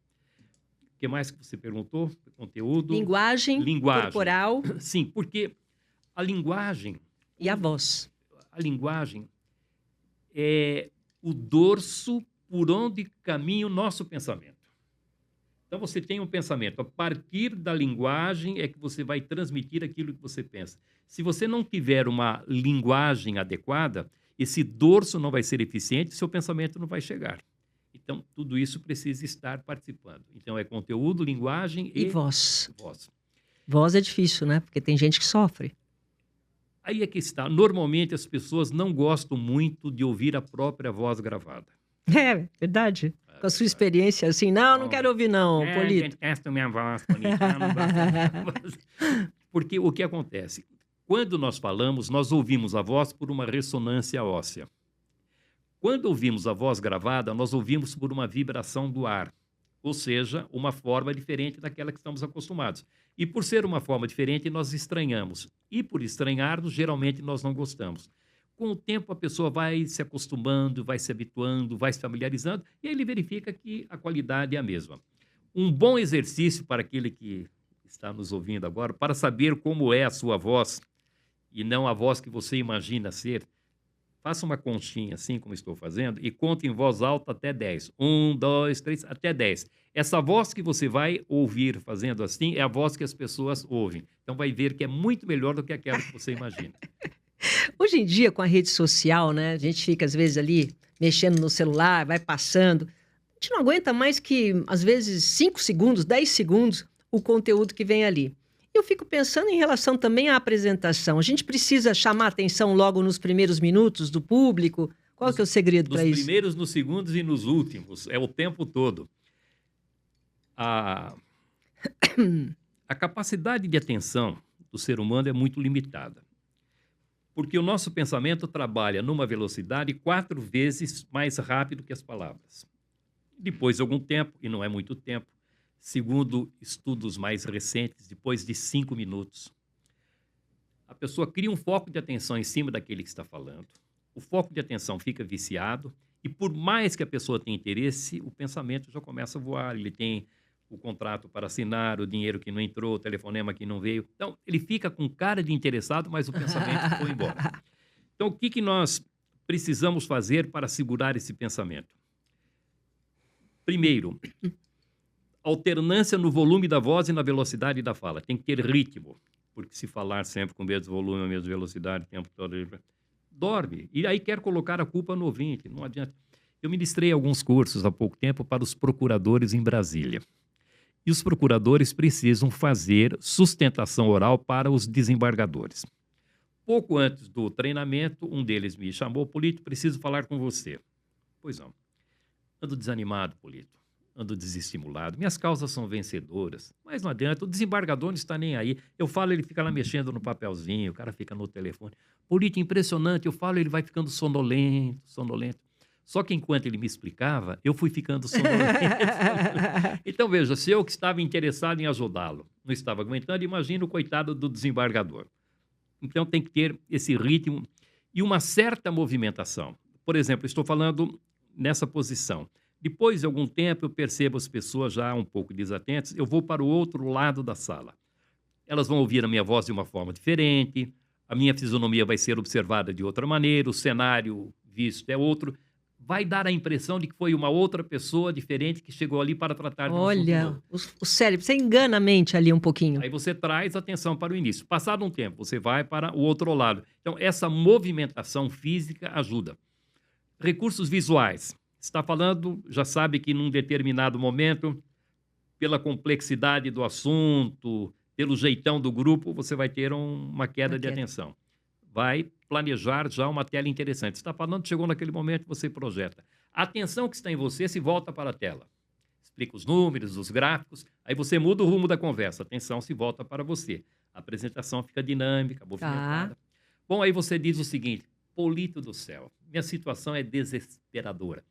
O que mais que você perguntou? Conteúdo. Linguagem corporal. Sim, porque a linguagem... E a voz. A linguagem é o dorso por onde caminha o nosso pensamento. Então, você tem um pensamento. A partir da linguagem é que você vai transmitir aquilo que você pensa. Se você não tiver uma linguagem adequada, esse dorso não vai ser eficiente, seu pensamento não vai chegar. Então, tudo isso precisa estar participando. Então, é conteúdo, linguagem E voz. voz. Voz é difícil, né? Porque tem gente que sofre. Aí é que está. Normalmente, as pessoas não gostam muito de ouvir a própria voz gravada. É, verdade. Com a sua experiência, assim, não quero ouvir não, Polito. Detesto minha voz, Polito. Não gosto da minha voz. Porque o que acontece? Quando nós falamos, nós ouvimos a voz por uma ressonância óssea. Quando ouvimos a voz gravada, nós ouvimos por uma vibração do ar. Ou seja, uma forma diferente daquela que estamos acostumados. E por ser uma forma diferente, nós estranhamos. E por estranharmos, geralmente nós não gostamos. Com o tempo, a pessoa vai se acostumando, vai se habituando, vai se familiarizando, e aí ele verifica que a qualidade é a mesma. Um bom exercício para aquele que está nos ouvindo agora, para saber como é a sua voz, e não a voz que você imagina ser, faça uma conchinha, assim como estou fazendo, e conte em voz alta até 10. 1, 2, 3, até 10. Essa voz que você vai ouvir fazendo assim é a voz que as pessoas ouvem. Então vai ver que é muito melhor do que aquela que você imagina. Hoje em dia, com a rede social, né? A gente fica, às vezes, ali, mexendo no celular, vai passando. A gente não aguenta mais que, às vezes, 5 segundos, 10 segundos, o conteúdo que vem ali. Eu fico pensando em relação também à apresentação. A gente precisa chamar a atenção logo nos primeiros minutos do público? Qual que é o segredo Nos para isso? primeiros, nos segundos e nos últimos. É o tempo todo. A, a capacidade de atenção do ser humano é muito limitada. Porque o nosso pensamento trabalha numa velocidade 4 vezes mais rápido que as palavras. Depois de algum tempo, e não é muito tempo, segundo estudos mais recentes, depois de 5 minutos, a pessoa cria um foco de atenção em cima daquele que está falando. O foco de atenção fica viciado e por mais que a pessoa tenha interesse, o pensamento já começa a voar. Ele tem o contrato para assinar, o dinheiro que não entrou, o telefonema que não veio. Então, ele fica com cara de interessado, mas o pensamento foi embora. Então, o que nós precisamos fazer para segurar esse pensamento? Primeiro, alternância no volume da voz e na velocidade da fala. Tem que ter ritmo, porque se falar sempre com o mesmo volume, a mesma velocidade, o tempo todo, dorme. E aí quer colocar a culpa no ouvinte, não adianta. Eu ministrei alguns cursos há pouco tempo para os procuradores em Brasília. E os procuradores precisam fazer sustentação oral para os desembargadores. Pouco antes do treinamento, um deles me chamou: Polito, preciso falar com você. Pois não. Ando desanimado, Polito. Ando desestimulado. Minhas causas são vencedoras. Mas não adianta, o desembargador não está nem aí. Eu falo, ele fica lá mexendo no papelzinho, o cara fica no telefone. Polito, impressionante. Eu falo, ele vai ficando sonolento, sonolento. Só que enquanto ele me explicava, eu fui ficando sonolento. Então, veja, se eu que estava interessado em ajudá-lo não estava aguentando, imagina o coitado do desembargador. Então, tem que ter esse ritmo e uma certa movimentação. Por exemplo, estou falando nessa posição. Depois de algum tempo, eu percebo as pessoas já um pouco desatentas, eu vou para o outro lado da sala. Elas vão ouvir a minha voz de uma forma diferente, a minha fisionomia vai ser observada de outra maneira, o cenário visto é outro. Vai dar a impressão de que foi uma outra pessoa diferente que chegou ali para tratar de um assunto Olha, novo. o cérebro, você engana a mente ali um pouquinho. Aí você traz a atenção para o início. Passado um tempo, você vai para o outro lado. Então, essa movimentação física ajuda. Recursos visuais. Está falando, já sabe que num determinado momento, pela complexidade do assunto, pelo jeitão do grupo, você vai ter uma queda de atenção. Vai planejar já uma tela interessante. Está falando, chegou naquele momento, você projeta. A atenção que está em você se volta para a tela. Explica os números, os gráficos, aí você muda o rumo da conversa. A atenção se volta para você. A apresentação fica dinâmica, movimentada. Bom, aí você diz o seguinte: Polito do céu, minha situação é desesperadora.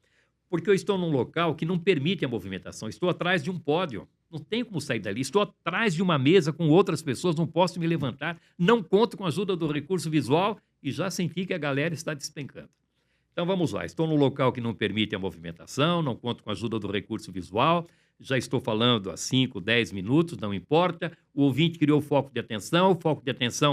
Porque eu estou num local que não permite a movimentação. Estou atrás de um pódio. Não tenho como sair dali. Estou atrás de uma mesa com outras pessoas, não posso me levantar. Não conto com a ajuda do recurso visual e já senti que a galera está despencando. Então, vamos lá. Estou num local que não permite a movimentação, não conto com a ajuda do recurso visual. Já estou falando há 5, 10 minutos, não importa. O ouvinte criou foco de atenção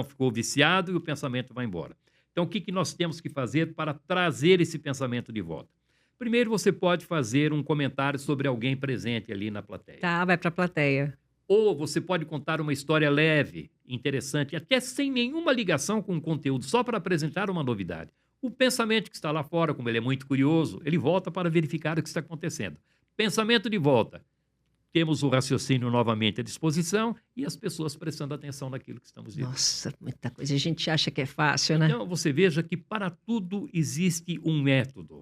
ficou viciado e o pensamento vai embora. Então, o que nós temos que fazer para trazer esse pensamento de volta? Primeiro, você pode fazer um comentário sobre alguém presente ali na plateia. Tá, vai para a plateia. Ou você pode contar uma história leve, interessante, até sem nenhuma ligação com o conteúdo, só para apresentar uma novidade. O pensamento que está lá fora, como ele é muito curioso, ele volta para verificar o que está acontecendo. Pensamento de volta. Temos o raciocínio novamente à disposição e as pessoas prestando atenção naquilo que estamos dizendo. Nossa, muita coisa. A gente acha que é fácil, né? Então, você veja que para tudo existe um método.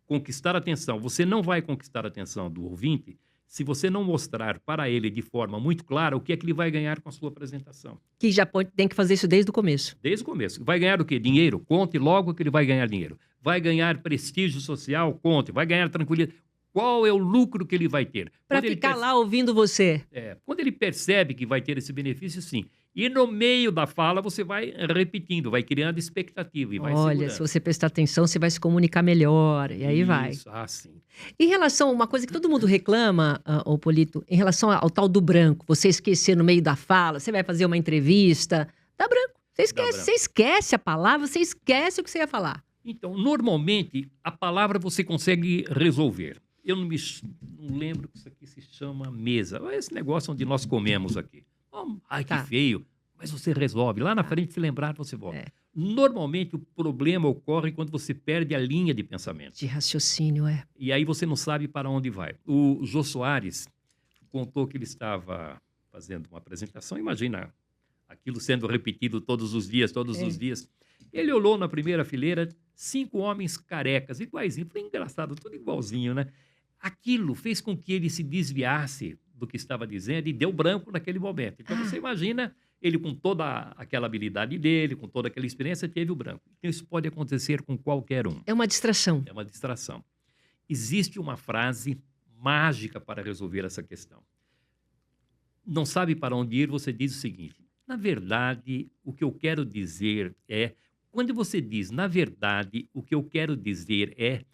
Conquistar a atenção. Você não vai conquistar a atenção do ouvinte se você não mostrar para ele de forma muito clara o que é que ele vai ganhar com a sua apresentação. Que já tem que fazer isso desde o começo. Desde o começo. Vai ganhar o quê? Dinheiro? Conte logo que ele vai ganhar dinheiro. Vai ganhar prestígio social? Conte. Vai ganhar tranquilidade. Qual é o lucro que ele vai ter? Para ficar lá ouvindo você. Quando ele percebe que vai ter esse benefício, sim. E no meio da fala, você vai repetindo, vai criando expectativa e vai segurando. Se você prestar atenção, você vai se comunicar melhor. E aí vai. Sim. Em relação a uma coisa que todo mundo reclama, Polito, em relação ao tal do branco, você esquecer no meio da fala, você vai fazer uma entrevista, dá branco. Você esquece a palavra, você esquece o que você ia falar. Então, normalmente, a palavra você consegue resolver. Eu não lembro que isso aqui se chama mesa. Esse negócio onde nós comemos aqui. Ai, que feio. Mas você resolve. Lá na frente, se lembrar, você volta. Normalmente, o problema ocorre quando você perde a linha de pensamento. De raciocínio, E aí você não sabe para onde vai. O Jô Soares contou que ele estava fazendo uma apresentação, imagina aquilo sendo repetido todos os dias, todos os É. dias. Ele olhou na primeira fileira, 5 homens carecas, iguaizinho. Foi engraçado, tudo igualzinho, né? Aquilo fez com que ele se desviasse do que estava dizendo e deu branco naquele momento. Então, você Ah, imagina ele com toda aquela habilidade dele, com toda aquela experiência, teve o branco. Então, isso pode acontecer com qualquer um. é uma distração. É uma distração. Existe uma frase mágica para resolver essa questão. Não sabe para onde ir, você diz o seguinte: na verdade, o que eu quero dizer é. Quando você diz, na verdade, o que eu quero dizer é,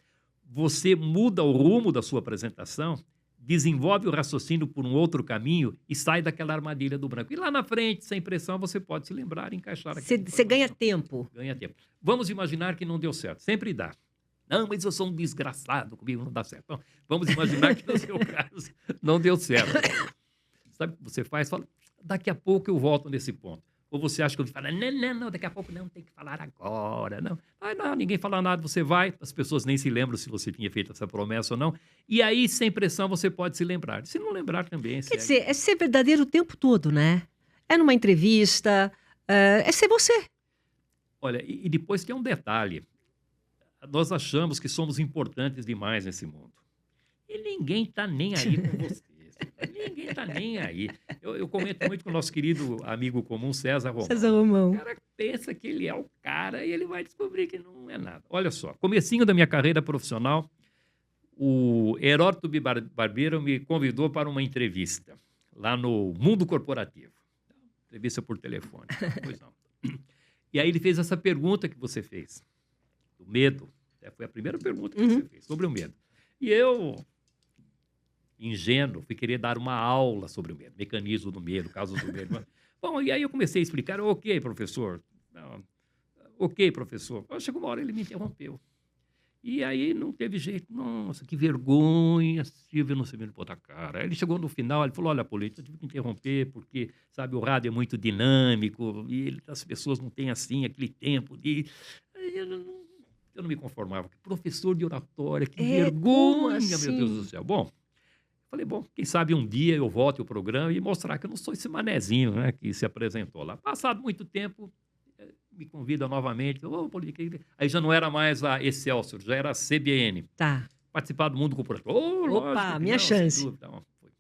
você muda o rumo da sua apresentação, desenvolve o raciocínio por um outro caminho e sai daquela armadilha do branco. E lá na frente, sem pressão, você pode se lembrar e encaixar aquela Você ganha informação. tempo. Ganha tempo. Vamos imaginar que não deu certo. Sempre dá. Não, mas eu sou um desgraçado, comigo não dá certo. Então, vamos imaginar que no seu caso não deu certo. Sabe o que você faz? Fala, daqui a pouco eu volto nesse ponto. Ou você acha que eu vou falar, não, daqui a pouco não, tem que falar agora, não. Ah, não, ninguém fala nada, você vai, as pessoas nem se lembram se você tinha feito essa promessa ou não. E aí, sem pressão, você pode se lembrar. Se não lembrar também, Quer segue. dizer, é ser verdadeiro o tempo todo, né? É numa entrevista, é ser você. Olha, e depois tem um detalhe. Nós achamos que somos importantes demais nesse mundo. E ninguém está nem aí com você. Ninguém está nem aí. Eu comento muito com o nosso querido amigo comum, César Romão. César O Romão. cara pensa que ele é o cara e ele vai descobrir que não é nada. Olha só, comecinho da minha carreira profissional, o Heródoto Barbeiro me convidou para uma entrevista lá no Mundo Corporativo. Entrevista por telefone. Pois não. E aí ele fez essa pergunta que você fez, do medo. Foi a primeira pergunta que você fez, sobre o medo. E eu, ingênuo, fui querer dar uma aula sobre o medo, mecanismo do medo, causas do medo. Bom, e aí eu comecei a explicar, ok, professor. Não, ok, professor. Chegou uma hora, ele me interrompeu. E aí não teve jeito. Nossa, que vergonha, Silvio, não se me botar a cara. Aí ele chegou no final, ele falou, olha, Polito, eu tive que interromper porque, sabe, o rádio é muito dinâmico e as pessoas não têm, assim, aquele tempo de... Aí eu não me conformava. Professor de oratória, que Como vergonha, meu Deus do assim? céu. Bom, falei, bom, quem sabe um dia eu volte ao programa e mostrar que eu não sou esse manezinho, né, que se apresentou lá. Passado muito tempo, me convida novamente. Ô, Polito, aí já não era mais a Excelsior, já era a CBN. Tá. Participar do Mundo Corporativo. Ô, lógico Opa, que minha não, sem chance. dúvida. Não, foi.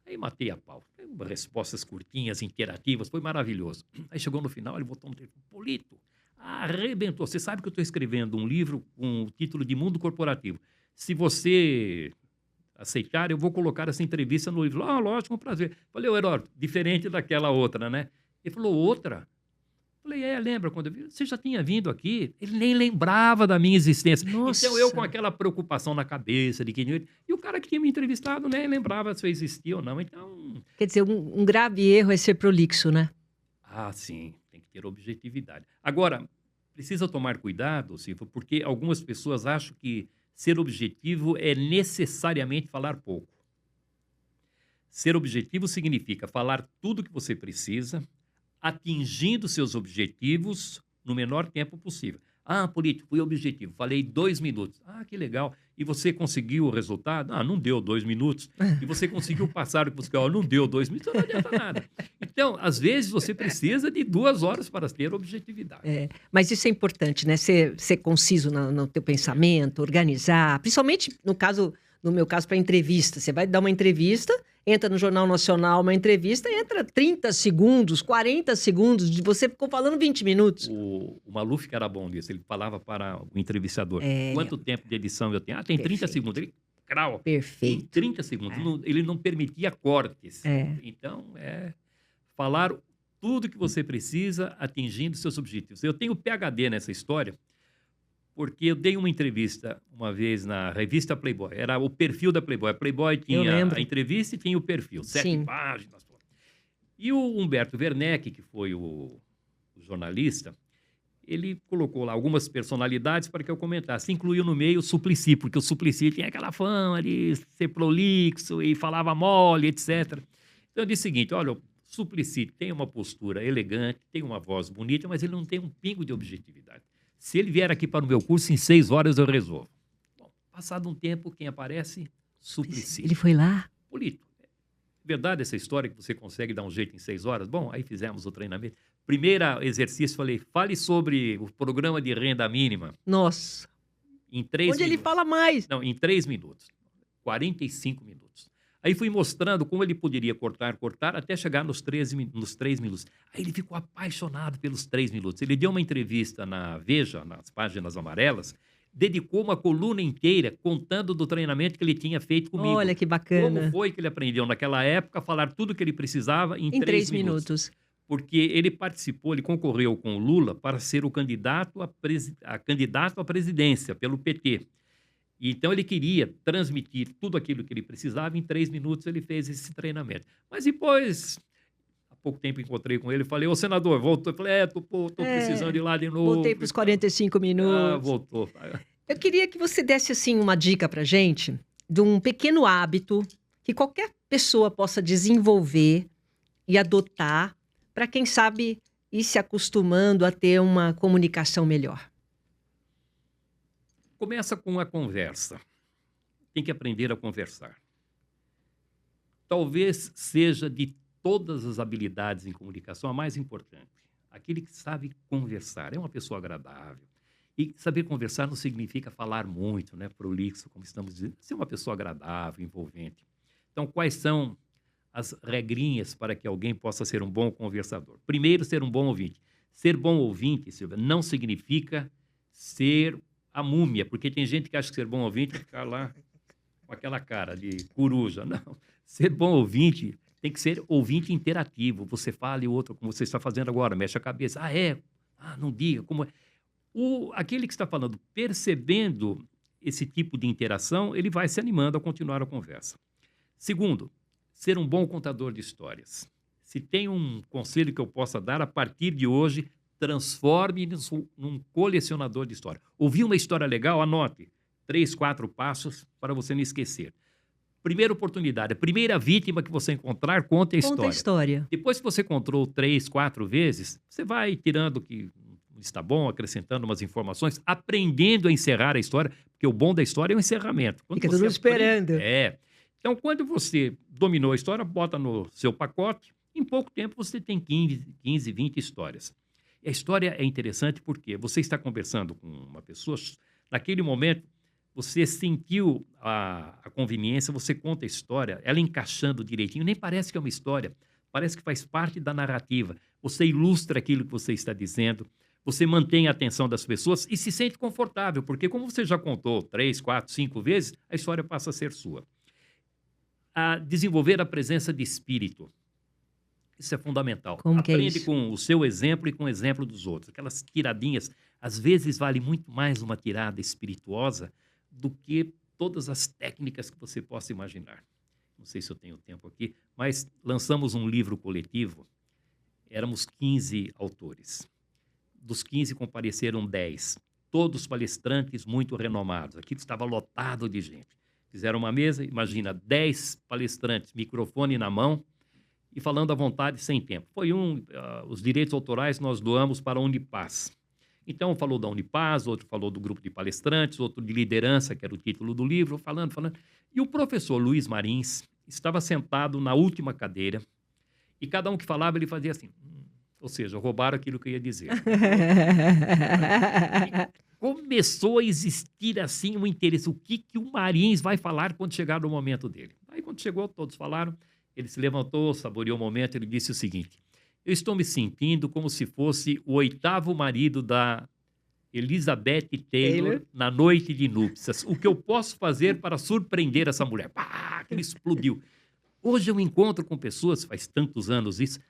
Aí matei a pau. Respostas curtinhas, interativas, foi maravilhoso. Aí chegou no final, ele botou um telefone. Polito, arrebentou. Você sabe que eu estou escrevendo um livro com o título de Mundo Corporativo. Se você aceitar, eu vou colocar essa entrevista no livro. Ah, lógico, um prazer. Falei, ô, Heródoto, diferente daquela outra, né? Ele falou, outra? Falei, lembra quando eu vi? Você já tinha vindo aqui? Ele nem lembrava da minha existência. Nossa. Então, eu com aquela preocupação na cabeça de que... E o cara que tinha me entrevistado nem lembrava se eu existia ou não. Então... Quer dizer, um grave erro é ser prolixo, né? Ah, sim. Tem que ter objetividade. Agora, precisa tomar cuidado, Silvio, porque algumas pessoas acham que ser objetivo é necessariamente falar pouco. Ser objetivo significa falar tudo o que você precisa, atingindo seus objetivos no menor tempo possível. Ah, Polito, fui objetivo, falei 2 minutos. Ah, que legal. E você conseguiu o resultado? Ah, não deu 2 minutos. E você conseguiu passar o que você quer? Não deu 2 minutos, não adianta nada. Então, às vezes, você precisa de 2 horas para ter objetividade. Mas isso é importante, né? Ser conciso no teu pensamento, organizar. Principalmente no meu caso, para entrevista. Você vai dar uma entrevista, entra no Jornal Nacional, uma entrevista, entra 30 segundos, 40 segundos, você ficou falando 20 minutos. O Maluf que era bom nisso, ele falava para o entrevistador, É, quanto tempo de edição eu tenho? Ah, tem 30 perfeito. segundos. Ele, crau, em Perfeito. 30 segundos. Ele não permitia cortes. É. Então, falar tudo que você precisa atingindo seus objetivos. Eu tenho PhD nessa história, porque eu dei uma entrevista uma vez na revista Playboy. Era o perfil da Playboy. A Playboy Eu tinha lembro. a entrevista e tinha o perfil. 7 Sim. páginas. E o Humberto Werneck, que foi o jornalista, ele colocou lá algumas personalidades para que eu comentasse. Incluiu no meio o Suplicy, porque o Suplicy tinha aquela fama de ser prolixo e falava mole, etc. Então eu disse o seguinte, olha, o Suplicy tem uma postura elegante, tem uma voz bonita, mas ele não tem um pingo de objetividade. Se ele vier aqui para o meu curso, em 6 horas eu resolvo. Bom, passado um tempo, quem aparece? Suplicy. Ele foi lá? Polito. verdade essa história que você consegue dar um jeito em 6 horas? Bom, aí fizemos o treinamento. Primeiro exercício, falei, fale sobre o programa de renda mínima Nossa, em 3 onde ele minutos. fala mais. Não, em 3 minutos. 45 minutos. Aí fui mostrando como ele poderia cortar, até chegar nos 3 minutos. Aí ele ficou apaixonado pelos 3 minutos. Ele deu uma entrevista na Veja, nas páginas amarelas, dedicou uma coluna inteira contando do treinamento que ele tinha feito comigo. Olha que Como bacana. foi que ele aprendeu naquela época a falar tudo que ele precisava em Em 3 3 minutos. minutos. Porque ele participou, ele concorreu com o Lula para ser o candidato a presidência pelo PT. E então ele queria transmitir tudo aquilo que ele precisava em 3 minutos, ele fez esse treinamento. Mas depois, há pouco tempo encontrei com ele, falei, ô senador, voltou? Eu falei, tô precisando ir lá de novo. Voltei para os 45 minutos. Voltou. Eu queria que você desse assim uma dica pra gente de um pequeno hábito que qualquer pessoa possa desenvolver e adotar para quem sabe ir se acostumando a ter uma comunicação melhor. Começa com a conversa. Tem que aprender a conversar. Talvez seja de todas as habilidades em comunicação a mais importante. Aquele que sabe conversar, é uma pessoa agradável. E saber conversar não significa falar muito, né, prolixo, como estamos dizendo. Ser uma pessoa agradável, envolvente. Então, quais são as regrinhas para que alguém possa ser um bom conversador? Primeiro, ser um bom ouvinte. Ser bom ouvinte, Silvia, não significa ser a múmia, porque tem gente que acha que ser bom ouvinte é ficar lá com aquela cara de coruja. Não. Ser bom ouvinte tem que ser ouvinte interativo. Você fala e o outro, como você está fazendo agora, mexe a cabeça. Não diga, como é. Aquele que está falando, percebendo esse tipo de interação, ele vai se animando a continuar a conversa. Segundo, ser um bom contador de histórias. Se tem um conselho que eu possa dar, a partir de hoje, transforme-se num colecionador de história. Ouviu uma história legal? Anote. 3, 4 passos para você não esquecer. Primeira oportunidade, a primeira vítima que você encontrar, conte a história. Conta a história. Depois que você contou 3, 4 vezes, você vai tirando o que está bom, acrescentando umas informações, aprendendo a encerrar a história, porque o bom da história é o encerramento. Quando Fica você todo esperando. Então, quando você dominou a história, bota no seu pacote, em pouco tempo você tem 15, 20 histórias. E a história é interessante porque você está conversando com uma pessoa, naquele momento você sentiu a conveniência, você conta a história, ela encaixando direitinho, nem parece que é uma história, parece que faz parte da narrativa. Você ilustra aquilo que você está dizendo, você mantém a atenção das pessoas e se sente confortável, porque como você já contou 3, 4, 5 vezes, a história passa a ser sua. Desenvolver a presença de espírito. Isso é fundamental. Como que é Aprende isso? com o seu exemplo e com o exemplo dos outros. Aquelas tiradinhas, às vezes vale muito mais uma tirada espirituosa do que todas as técnicas que você possa imaginar. Não sei se eu tenho tempo aqui, mas lançamos um livro coletivo. Éramos 15 autores. Dos 15 compareceram 10. Todos palestrantes muito renomados. Aquilo estava lotado de gente. Fizeram uma mesa, imagina, 10 palestrantes, microfone na mão, e falando à vontade, sem tempo. Os direitos autorais nós doamos para a Unipaz. Então, falou da Unipaz, outro falou do grupo de palestrantes, outro de liderança, que era o título do livro, falando. E o professor Luiz Marins estava sentado na última cadeira, e cada um que falava, ele fazia assim, ou seja, roubaram aquilo que eu ia dizer. Começou a existir, assim, um interesse. O que o Marins vai falar quando chegar no momento dele? Aí, quando chegou, todos falaram. Ele se levantou, saboreou o momento, ele disse o seguinte: eu estou me sentindo como se fosse o 8º marido da Elizabeth Taylor na noite de núpcias. O que eu posso fazer para surpreender essa mulher? Pá, aquilo explodiu. Hoje eu encontro com pessoas, faz tantos anos isso,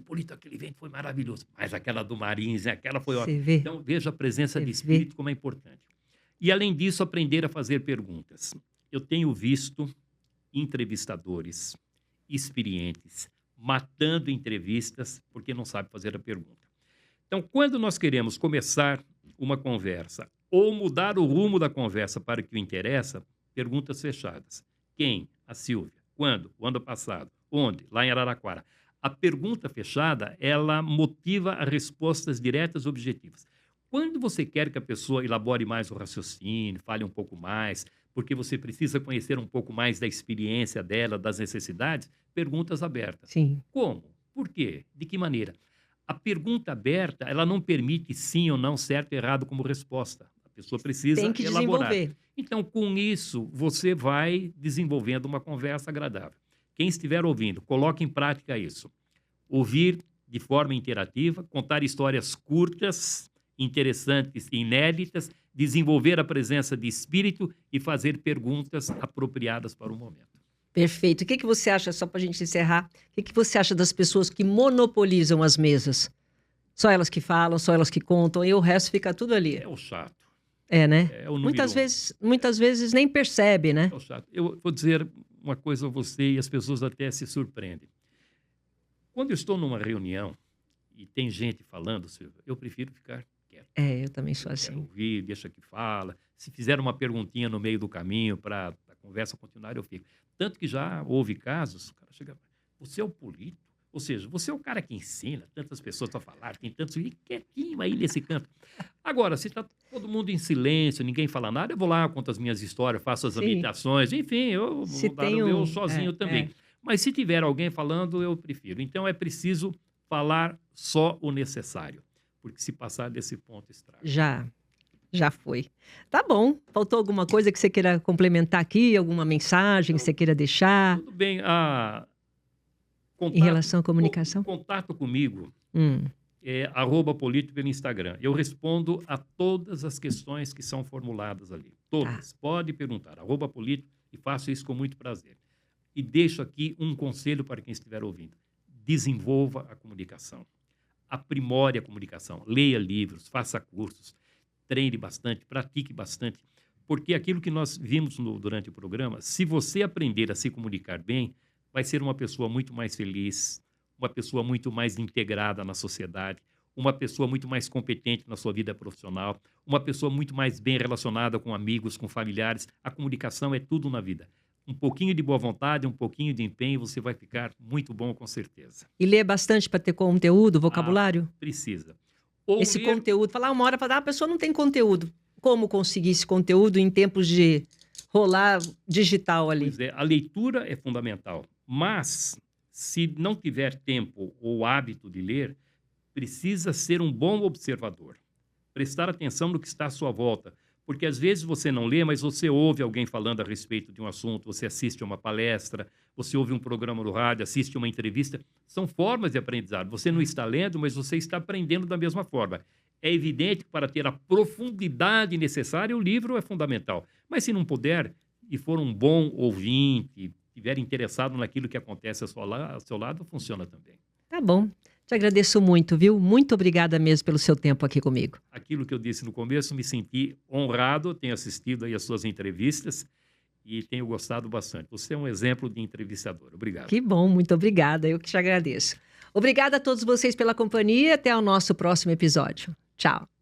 Polito, aquele evento foi maravilhoso, mas aquela do Marins, aquela foi ótima. Então, veja a presença de espírito como é importante. E, além disso, aprender a fazer perguntas. Eu tenho visto entrevistadores experientes matando entrevistas porque não sabe fazer a pergunta. Então, quando nós queremos começar uma conversa ou mudar o rumo da conversa para o que o interessa, perguntas fechadas. Quem? A Silvia. Quando? O ano passado. Onde? Lá em Araraquara. A pergunta fechada, ela motiva a respostas diretas e objetivas. Quando você quer que a pessoa elabore mais o raciocínio, fale um pouco mais, porque você precisa conhecer um pouco mais da experiência dela, das necessidades, perguntas abertas. Sim. Como? Por quê? De que maneira? A pergunta aberta, ela não permite sim ou não, certo e errado como resposta. A pessoa precisa Tem que elaborar. desenvolver. Então, com isso, você vai desenvolvendo uma conversa agradável. Quem estiver ouvindo, coloque em prática isso. Ouvir de forma interativa, contar histórias curtas, interessantes e inéditas, desenvolver a presença de espírito e fazer perguntas apropriadas para o momento. Perfeito. O que que você acha, só para a gente encerrar, o que que você acha das pessoas que monopolizam as mesas? Só elas que falam, só elas que contam, e o resto fica tudo ali. É o chato. É, né? É o número Muitas vezes nem percebe, né? É o chato. Eu vou dizer uma coisa a você e as pessoas até se surpreendem. Quando eu estou numa reunião e tem gente falando, Silvia, eu prefiro ficar quieto. É, eu também sou Eu quero assim. ouvir, deixa que fala. Se fizer uma perguntinha no meio do caminho para a conversa continuar, eu fico. Tanto que já houve casos, o cara chega, você é o político? Ou seja, você é o cara que ensina tantas pessoas a falar, tem tantos e quietinho aí nesse canto. Agora, se está todo mundo em silêncio, ninguém fala nada, eu vou lá, conto as minhas histórias, faço as Sim. imitações, enfim, eu Se vou dar tem o meu um... sozinho É, também. Mas se tiver alguém falando, eu prefiro. Então é preciso falar só o necessário, porque se passar desse ponto, estraga. Já foi. Tá bom. Faltou alguma coisa que você queira complementar aqui? Alguma mensagem que você queira deixar Tudo bem, em relação à comunicação? contato comigo Hum, é @político pelo Instagram. Eu respondo a todas as questões que são formuladas ali. Todas. Pode perguntar, @político, e faço isso com muito prazer. E deixo aqui um conselho para quem estiver ouvindo. Desenvolva a comunicação. Aprimore a comunicação. Leia livros, faça cursos, treine bastante, pratique bastante. Porque aquilo que nós vimos durante o programa, se você aprender a se comunicar bem, vai ser uma pessoa muito mais feliz, uma pessoa muito mais integrada na sociedade, uma pessoa muito mais competente na sua vida profissional, uma pessoa muito mais bem relacionada com amigos, com familiares. A comunicação é tudo na vida. Um pouquinho de boa vontade, um pouquinho de empenho, você vai ficar muito bom, com certeza. E ler bastante para ter conteúdo, vocabulário? Precisa. Esse conteúdo, falar uma hora, falar, a pessoa não tem conteúdo. Como conseguir esse conteúdo em tempos de rolar digital ali? Pois é, a leitura é fundamental, mas se não tiver tempo ou hábito de ler, precisa ser um bom observador, prestar atenção no que está à sua volta, porque às vezes você não lê, mas você ouve alguém falando a respeito de um assunto, você assiste a uma palestra, você ouve um programa no rádio, assiste uma entrevista, são formas de aprendizado. Você não está lendo, mas você está aprendendo da mesma forma. É evidente que para ter a profundidade necessária, o livro é fundamental. Mas se não puder, e for um bom ouvinte, estiver interessado naquilo que acontece ao seu lado, funciona também. Tá bom. Te agradeço muito, viu? Muito obrigada mesmo pelo seu tempo aqui comigo. Aquilo que eu disse no começo, me senti honrado, tenho assistido aí as suas entrevistas e tenho gostado bastante. Você é um exemplo de entrevistador. Obrigado. Que bom, muito obrigada. Eu que te agradeço. Obrigada a todos vocês pela companhia. Até o nosso próximo episódio. Tchau.